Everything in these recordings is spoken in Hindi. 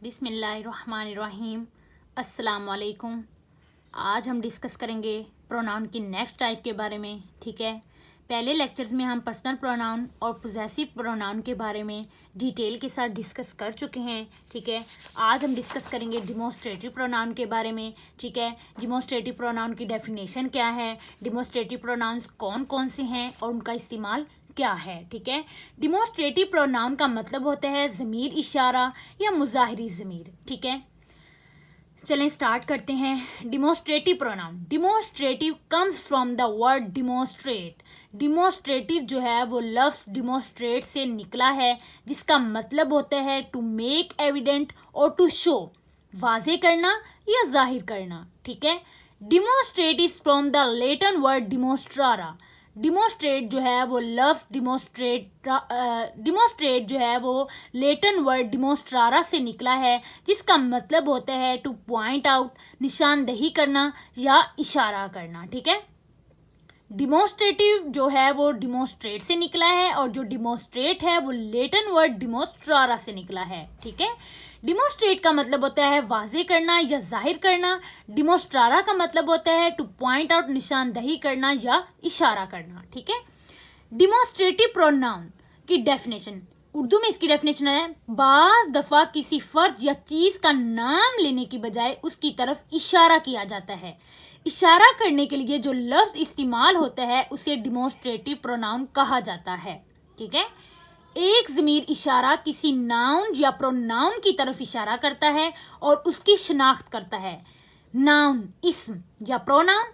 बिस्मिल्लाहिर्रहमानिर्रहीम। अस्सलाम वालेकुम। आज हम डिस्कस करेंगे प्रोनाउन की नेक्स्ट टाइप के बारे में। ठीक है, पहले लेक्चर्स में हम पर्सनल प्रोनाउन और पोजेसिव प्रोनाउन के बारे में डिटेल के साथ डिस्कस कर चुके हैं। ठीक है, आज हम डिस्कस करेंगे डिमोस्ट्रेटिव प्रोनाउन के बारे में। ठीक है, डिमोस्ट्रेटिव प्रोनाउन की डेफिनेशन क्या है, डिमोस्ट्रेटिव प्रोनाउंस कौन कौन से हैं और उनका इस्तेमाल क्या है। ठीक है, डिमोस्ट्रेटिव प्रोनाउन का मतलब होता है ज़मीर इशारा या मुज़ाहिरी ज़मीर। ठीक है, चलें स्टार्ट करते हैं। Demonstrative pronoun, demonstrative comes from the word demonstrate. Demonstrative जो है वो लफ्ज़ डिमोस्ट्रेट से निकला है, जिसका मतलब होता है टू मेक एविडेंट और टू शो, वाज़े करना या जाहिर करना। ठीक है, demonstrate is from the Latin word डिमोस्ट्रारा। डिमोस्ट्रेट जो है वो लफ्ज़ डिमोस्ट्रेट जो है वो लैटिन वर्ड डिमोस्ट्रारा से निकला है, जिसका मतलब होता है टू पॉइंट आउट, निशानदही करना या इशारा करना। ठीक है, डिमोस्ट्रेटिव जो है वो डिमोस्ट्रेट से निकला है और जो डिमोस्ट्रेट है वो लैटिन वर्ड डिमोस्ट्रारा से निकला है। ठीक है, डिमोस्ट्रेट का मतलब होता है वाज़े करना या जाहिर करना। डिमोस्ट्रारा का मतलब होता है टू पॉइंट आउट, निशानदही करना या इशारा करना। ठीक है, डिमोस्ट्रेटिव प्रोनाउन की डेफिनेशन, उर्दू में इसकी डेफिनेशन है बाज़ दफ़ा किसी फर्द या चीज़ का नाम लेने की बजाय उसकी तरफ इशारा किया जाता है। इशारा करने के लिए जो लफ्ज़ इस्तेमाल होता है उसे डिमोस्ट्रेटिव प्रोनाउन कहा जाता है। ठीक है, एक ज़मीर इशारा किसी नाउन या प्रोनाउन की तरफ इशारा करता है और उसकी शनाख्त करता है। नाउन इस्म या प्रोनाउन,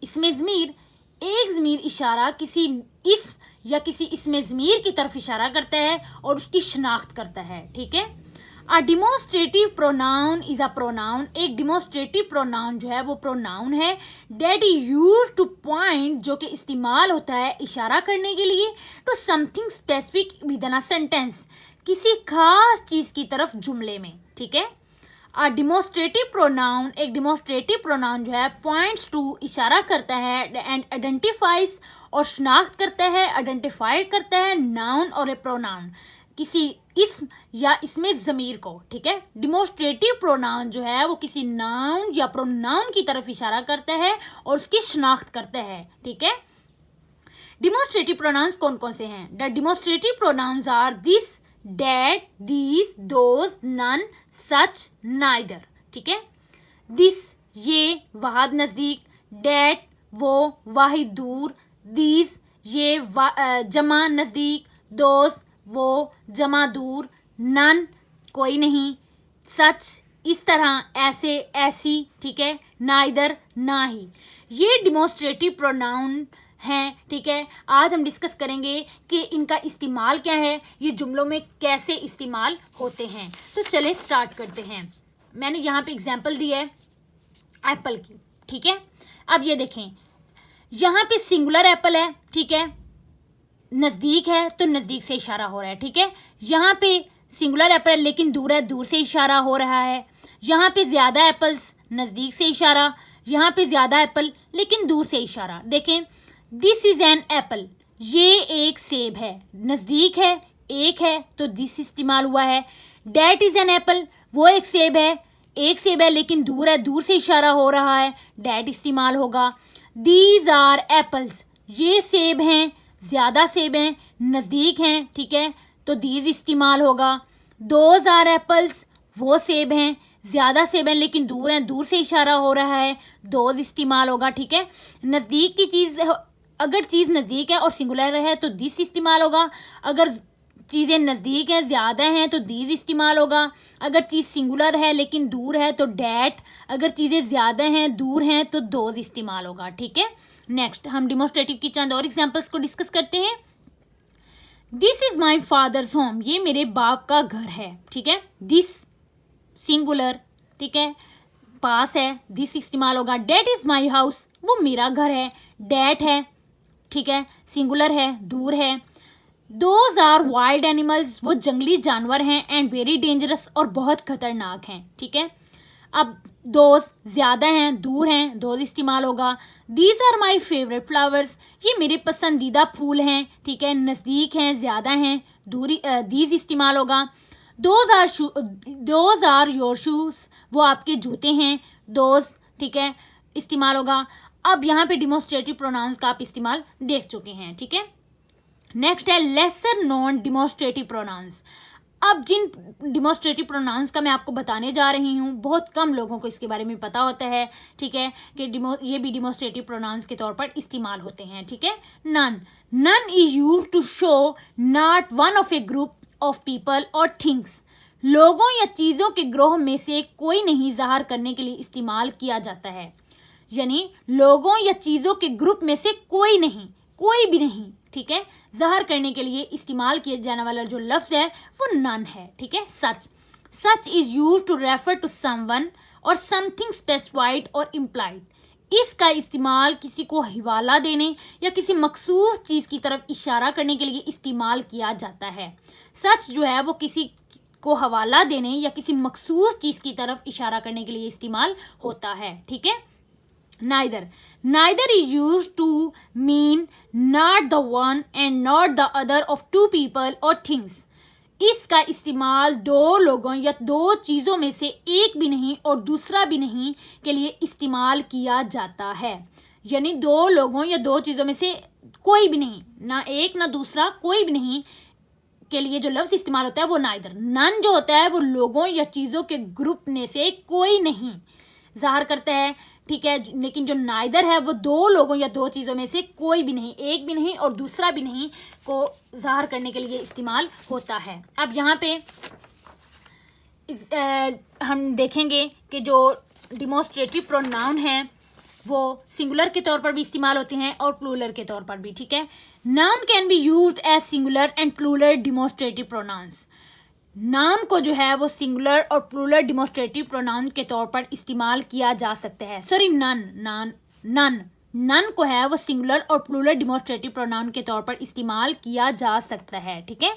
इसमें ज़मीर, एक ज़मीर इशारा किसी इस्म या किसी इसमें ज़मीर की तरफ इशारा करता है और उसकी शनाख्त करता है। ठीक है, a demonstrative pronoun is a pronoun, एक डिमोस्ट्रेटिव प्रोनाउन जो है वो प्रोनाउन है that is use to point, जो कि इस्तेमाल होता है इशारा करने के लिए, to something specific within a sentence, किसी खास चीज़ की तरफ जुमले में। ठीक है, अ डिमोस्ट्रेटिव प्रोनाउन, एक डिमोस्ट्रेटिव प्रोनाउन जो है पॉइंट्स टू, इशारा करता है, एंड आइडेंटिफाइज और शनाख्त करता है, आइडेंटिफाई करता है नाउन और ए प्रोनाउन, किसी इस्म या इसमें ज़मीर को। ठीक है, डिमोस्ट्रेटिव प्रोनाउन जो है वो किसी नाउन या प्रोनाउन की तरफ इशारा करता है और उसकी शनाख्त करता है। ठीक है, डिमोस्ट्रेटिव प्रोनाउंस कौन कौन से हैं? The demonstrative pronouns are this, that, these, those, none, such, neither. ठीक है, दिस ये, वाहद नज़दीक, डैट वो, वाहिद दूर, दीज ये, जमा नज़दीक, दोस्त वो, जमा दूर, नन कोई नहीं, सच इस तरह, ऐसे ऐसी। ठीक है, नाइदर ना ही। ये डिमोस्ट्रेटिव प्रोनाउन हैं। ठीक है, आज हम डिस्कस करेंगे कि इनका इस्तेमाल क्या है, ये जुमलों में कैसे इस्तेमाल होते हैं। तो चलें स्टार्ट करते हैं। मैंने यहाँ पे एग्जांपल दी है एप्पल की। ठीक है, अब ये देखें, यहाँ पे सिंगुलर एप्पल है। ठीक है, नज़दीक है तो नज़दीक से इशारा हो रहा है। ठीक है, यहाँ पे सिंगुलर एप्पल लेकिन दूर है, दूर से इशारा हो रहा है। यहाँ पे ज़्यादा एप्पल्स, नज़दीक से इशारा। यहाँ पे ज़्यादा एप्पल लेकिन दूर से इशारा। देखें, दिस इज़ एन एप्पल, ये एक सेब है, नज़दीक है, एक है तो दिस इस्तेमाल हुआ है। डैट इज़ एन एप्पल, वो एक सेब है लेकिन दूर है, दूर से इशारा हो रहा है, डैट इस्तेमाल होगा। दीज आर एप्पल्स, ये सेब हैं, ज़्यादा सेब हैं, नज़दीक हैं। ठीक है, तो दीज इस्तेमाल होगा। दोज आर एप्पल्स, वो सेब हैं, ज़्यादा सेब हैं लेकिन दूर हैं, दूर से इशारा हो रहा है, दोज इस्तेमाल होगा। ठीक है, नज़दीक की चीज़, अगर चीज़ नज़दीक है और सिंगुलर है तो दिस इस्तेमाल होगा। अगर चीज़ें नज़दीक हैं, ज़्यादा हैं तो दीज इस्तेमाल होगा। अगर चीज़ सिंगुलर है लेकिन दूर है तो डैट। अगर चीज़ें ज़्यादा हैं, दूर हैं तो दोज इस्तेमाल होगा। ठीक है, नेक्स्ट हम डिमोस्ट्रेटिव की चंद और एग्जांपल्स को डिस्कस करते हैं। This is my father's home, ये मेरे बाप का घर है। ठीक है, दिस सिंगुलर, ठीक है, पास है, दिस इस्तेमाल होगा। डैट इज़ माई हाउस, वो मेरा घर है, डैट है। ठीक है, सिंगुलर है, दूर है। दोज आर वाइल्ड एनिमल्स, वो जंगली जानवर हैं, एंड वेरी डेंजरस और बहुत खतरनाक हैं। ठीक है, अब दोज ज़्यादा हैं, दूर हैं, दोज इस्तेमाल होगा। These are my favourite flowers, ये मेरे पसंदीदा फूल हैं। ठीक है, नज़दीक हैं, ज़्यादा हैं, दूरी, दीज इस्तेमाल होगा। दोज आर योर शूज, वो आपके जूते हैं, दोज, ठीक है, इस्तेमाल होगा। अब यहाँ पे डिमोस्ट्रेटिव प्रोनाउंस का आप इस्तेमाल देख चुके हैं, ठीक है। नेक्स्ट है लेसर नॉन डिमोस्ट्रेटिव प्रोनाउंस। अब जिन डिमोस्ट्रेटिव प्रोनाउंस का मैं आपको बताने जा रही हूँ, बहुत कम लोगों को इसके बारे में पता होता है, ठीक है, कि ये भी डिमोस्ट्रेटिव प्रोनाउंस के तौर पर इस्तेमाल होते हैं, ठीक है। None is used to show not one of a group of people और थिंग्स। लोगों या चीज़ों के ग्रोह में से कोई नहीं ज़ाहिर करने के लिए इस्तेमाल किया जाता है। यानी लोगों या चीज़ों के ग्रुप में से कोई नहीं, कोई भी नहीं, ठीक है, ज़ाहिर करने के लिए इस्तेमाल किया जाने वाला जो लफ्ज़ है वो नन है, ठीक है। Such is use to refer to someone और समथिंग स्पेसिफाइड और इम्प्लाइड। इसका इस्तेमाल किसी को हवाला देने या किसी मखसूस चीज़ की तरफ इशारा करने के लिए इस्तेमाल किया जाता है। सच जो है वो किसी को हवाला देने या किसी मखसूस चीज़ की तरफ इशारा करने के लिए इस्तेमाल होता है, ठीक है। Neither is used to mean not the one and not the other of two people or things. इसका इस्तेमाल दो लोगों या दो चीज़ों में से एक भी नहीं और दूसरा भी नहीं के लिए इस्तेमाल किया जाता है। यानी दो लोगों या दो चीज़ों में से कोई भी नहीं, ना एक ना दूसरा, कोई भी नहीं के लिए जो लफ्ज़ इस्तेमाल होता है वो नाइदर। नन जो होता है वो लोगों या चीज़ों के ग्रुप में से कोई नहीं ज़ाहिर करता है, ठीक है। लेकिन जो नाइदर है वो दो लोगों या दो चीज़ों में से कोई भी नहीं, एक भी नहीं और दूसरा भी नहीं को ज़ाहिर करने के लिए इस्तेमाल होता है। अब यहाँ पे हम देखेंगे कि जो डिमोस्ट्रेटिव प्रोनाउन है वो सिंगुलर के तौर पर भी इस्तेमाल होते हैं और प्लूरल के तौर पर भी, ठीक है। Noun can be used as singular and plural demonstrative pronouns. Noun को जो है वो सिंगुलर और प्लूरल डिमोस्ट्रेटिव प्रोनाउन के तौर पर इस्तेमाल किया जा सकता है। सॉरी, नन को है वो सिंगुलर और प्लूरल डिमोस्ट्रेटिव प्रोनाउन के तौर पर इस्तेमाल किया जा सकता है, ठीक है।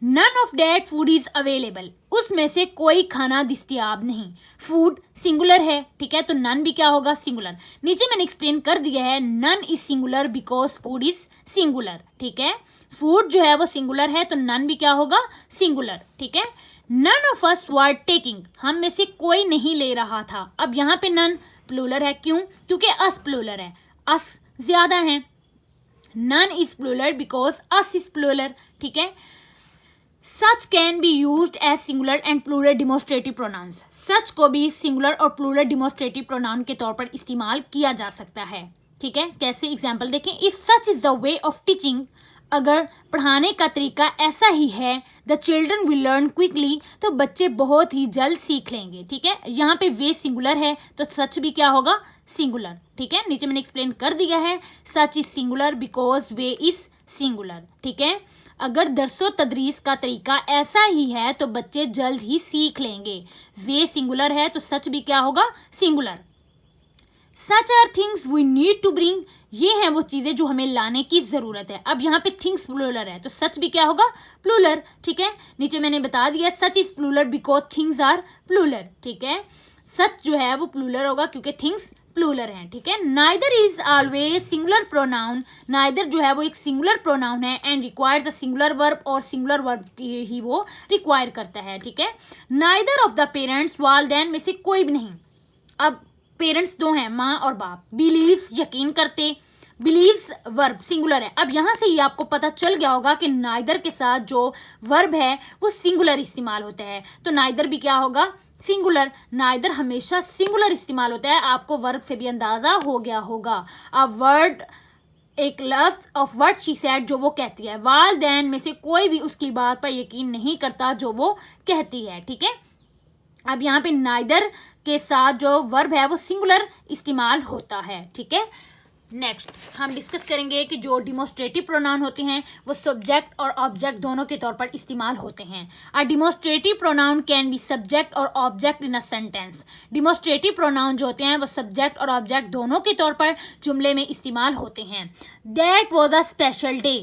None of that food is available, उसमें से कोई खाना दस्तयाब नहीं। फूड सिंगुलर है, ठीक है, तो नन भी क्या होगा, सिंगुलर। नीचे मैंने एक्सप्लेन कर दिया है, none is singular because food is singular, ठीक है। फूड जो है वो सिंगुलर है तो नन भी क्या होगा, सिंगुलर, ठीक है। None of us were taking, हम में से कोई नहीं ले रहा था। अब यहाँ पे नन प्लूरल है, क्यों, क्योंकि अस प्लूरल है, अस ज्यादा है। None is plural because us is plural, ठीक है। Such can be used as singular and plural demonstrative pronouns. Such को भी सिंगुलर और प्लूरल डिमोस्ट्रेटिव प्रोनाउन के तौर पर इस्तेमाल किया जा सकता है, ठीक है। कैसे, एग्जाम्पल देखें। If such is the way of teaching, अगर पढ़ाने का तरीका ऐसा ही है, the children will learn quickly, तो बच्चे बहुत ही जल्द सीख लेंगे, ठीक है। यहाँ पे वे सिंगुलर है तो सच भी क्या होगा, सिंगुलर, ठीक है। नीचे मैंने एक्सप्लेन कर दिया है, such is singular because way is singular, ठीक है। अगर दरसो तदरीस का तरीका ऐसा ही है तो बच्चे जल्द ही सीख लेंगे। वे सिंगुलर है तो सच भी क्या होगा, singular. Such are things we need to bring, ये हैं वो चीज़ें जो हमें लाने की ज़रूरत है। अब यहाँ पे थिंग्स प्लूरल है तो सच भी क्या होगा, प्लूरल, ठीक है। नीचे मैंने बता दिया, such is plural because things are plural, ठीक है। सच जो है वो प्लूरल होगा क्योंकि थिंग्स प्लूरल हैं, ठीक है। Neither is always singular pronoun, neither जो है वो एक सिंगुलर प्रोनाउन है and requires a singular verb, और सिंगुलर वर्ब ही वो रिक्वायर करता है, ठीक है। नाइदर ऑफ द पेरेंट्स, वालिदैन में से कोई भी नहीं। अब पेरेंट्स दो हैं, माँ और बाप। बिलीव्स यकीन करते, बिलीव्स वर्ब सिंगुलर है। अब यहाँ से ही आपको पता चल गया होगा कि नाइदर के साथ जो वर्ब है वो सिंगुलर इस्तेमाल होता है, तो नाइदर भी क्या होगा, सिंगुलर। नाइदर हमेशा सिंगुलर इस्तेमाल होता है, आपको वर्ब से भी अंदाजा हो गया होगा। अब वर्ड, एक लफ्ज ऑफ व्हाट शी सेड, जो वो कहती है। वालिदैन में से कोई भी उसकी बात पर यकीन नहीं करता जो वो कहती है, ठीक है। अब यहाँ पे नाइदर के साथ जो वर्ब है वो सिंगुलर इस्तेमाल होता है, ठीक है। नेक्स्ट हम डिस्कस करेंगे कि जो डिमोस्ट्रेटिव प्रोनाउन होते हैं वो सब्जेक्ट और ऑब्जेक्ट दोनों के तौर पर इस्तेमाल होते हैं। A demonstrative pronoun can be subject और object in a sentence. Demonstrative pronoun जो होते हैं वो सब्जेक्ट और ऑब्जेक्ट दोनों के तौर पर जुमले में इस्तेमाल होते हैं। That was a special day,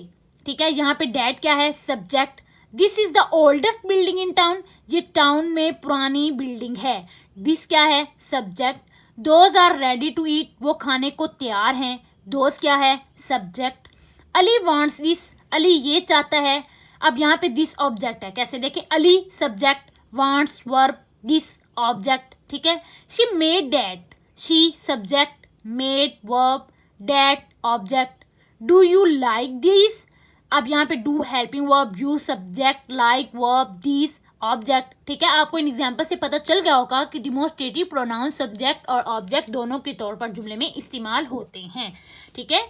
ठीक है। यहाँ पे डैट क्या है, subject. This is the oldest building in town, ये टाउन में पुरानी बिल्डिंग है। दिस क्या है, subject. Those are ready to eat, वो खाने को तैयार हैं। दोज क्या है, subject. Ali wants this, Ali ये चाहता है। अब यहाँ पे दिस ऑब्जेक्ट है, कैसे देखें, Ali subject, wants verb, this object, ठीक है। She made that, she subject, made verb, that object. Do you like this, अब यहाँ पे do helping verb, you subject, like verb, this object, ठीक है। आपको इन एग्जाम्पल से पता चल गया होगा कि डिमोस्ट्रेटिव प्रोनाउन सब्जेक्ट और ऑब्जेक्ट दोनों के तौर पर जुमले में इस्तेमाल होते हैं, ठीक है।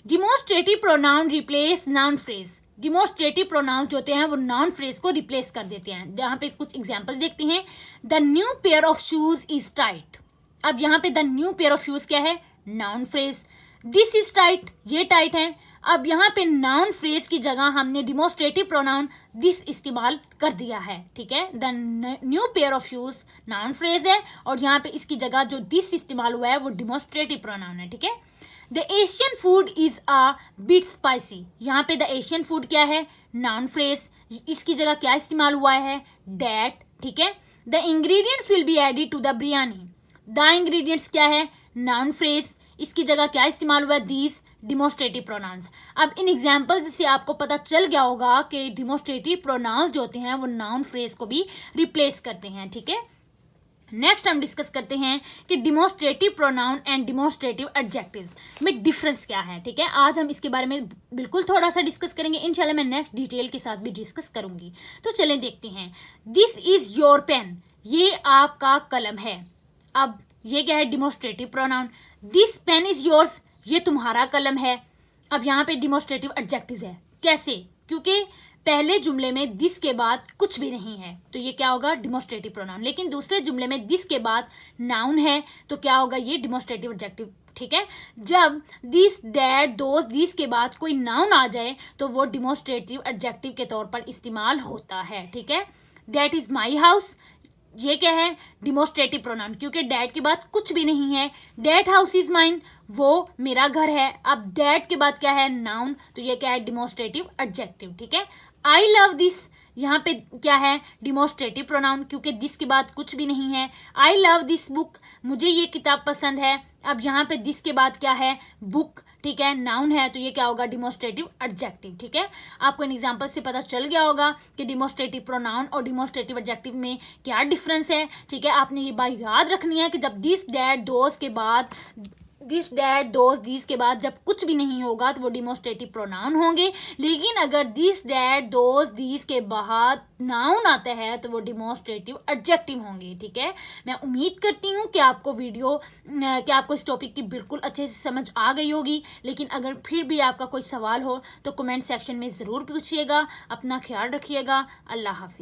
Demonstrative pronoun replace noun phrase, demonstrative pronouns जो होते हैं वो नाउन फ्रेज को रिप्लेस कर देते हैं। यहाँ पे कुछ एग्जाम्पल देखते हैं। The new pair of shoes is tight, अब यहाँ पे the new pair of shoes क्या है, noun phrase. This is tight, ये टाइट है। अब यहाँ पे नाउन फ्रेज की जगह हमने डिमोस्ट्रेटिव प्रोनाउन दिस इस्तेमाल कर दिया है, ठीक है। The new pair of shoes noun phrase है और यहाँ पे इसकी जगह जो दिस इस्तेमाल हुआ है वो डिमोस्ट्रेटिव प्रोनाउन है, ठीक है। The Asian food is a bit spicy, यहाँ पे द एशियन फूड क्या है, नाउन फ्रेज, इसकी जगह क्या इस्तेमाल हुआ है, डैट, ठीक है। The ingredients will be added to the biryani, the ingredients क्या है, नाउन फ्रेज, इसकी जगह क्या इस्तेमाल हुआ है, दीज, डिमोस्ट्रेटिव प्रोनाउंस। अब इन एग्जाम्पल्स से आपको पता चल गया होगा कि डिमोस्ट्रेटिव प्रोनाउंस जो होते हैं वो नाउन फ्रेज को भी रिप्लेस करते हैं, ठीक है। नेक्स्ट हम डिस्कस करते हैं कि demonstrative pronoun and demonstrative adjectives में डिफरेंस क्या है, ठीक है। आज हम इसके बारे में बिल्कुल थोड़ा सा डिस्कस करेंगे, इंशाल्लाह मैं नेक्स्ट डिटेल के साथ भी डिस्कस करूंगी। तो चलें देखते हैं। दिस इज योर पेन, ये आपका कलम है। अब ये क्या है, demonstrative pronoun. This pen is yours, ये तुम्हारा कलम है। अब यहाँ पे डिमोस्ट्रेटिव एडजेक्टिव्स है, कैसे, क्योंकि पहले जुमले में दिस के बाद कुछ भी नहीं है तो ये क्या होगा, डिमोस्ट्रेटिव प्रोनाउन। लेकिन दूसरे जुमले में दिस के बाद नाउन है तो क्या होगा, ये डिमोस्ट्रेटिव एडजेक्टिव, ठीक है। जब दिस, डैट, दोस, दिस के बाद कोई नाउन आ जाए तो वो डिमोस्ट्रेटिव एडजेक्टिव के तौर पर इस्तेमाल होता है, ठीक है। डैट इज माई हाउस, ये क्या है, डिमोस्ट्रेटिव प्रोनाउन, क्योंकि डैट के बाद कुछ भी नहीं है। डैट हाउस इज माइन, वो मेरा घर है। अब डैट के बाद क्या है, नाउन, तो ये क्या है, डिमोस्ट्रेटिव एडजेक्टिव, ठीक है। आई लव दिस, यहाँ पे क्या है, डिमोस्ट्रेटिव प्रोनाउन, क्योंकि दिस के बाद कुछ भी नहीं है। आई लव दिस बुक, मुझे ये किताब पसंद है। अब यहाँ पे दिस के बाद क्या है, बुक, ठीक है, नाउन है तो ये क्या होगा, डिमोस्ट्रेटिव एडजेक्टिव, ठीक है। आपको इन एग्जांपल से पता चल गया होगा कि डिमोस्ट्रेटिव प्रोनाउन और डिमोस्ट्रेटिव एडजेक्टिव में क्या डिफरेंस है, ठीक है। आपने ये बात याद रखनी है कि जब दिस, डैट, दोस के बाद, दिस, डैट, दोस, दिस के बाद जब कुछ भी नहीं होगा तो वो डिमोस्ट्रेटिव प्रोनाउन होंगे। लेकिन अगर दिस, डैट, दोस, दिस के बाद नाउन आता है तो वो डिमोस्ट्रेटिव एडजेक्टिव होंगे, ठीक है। मैं उम्मीद करती हूँ कि आपको इस टॉपिक की बिल्कुल अच्छे से समझ आ गई होगी। लेकिन अगर फिर भी आपका कोई सवाल हो तो कमेंट सेक्शन में ज़रूर पूछिएगा। अपना ख्याल रखिएगा। अल्लाह हाफिज़।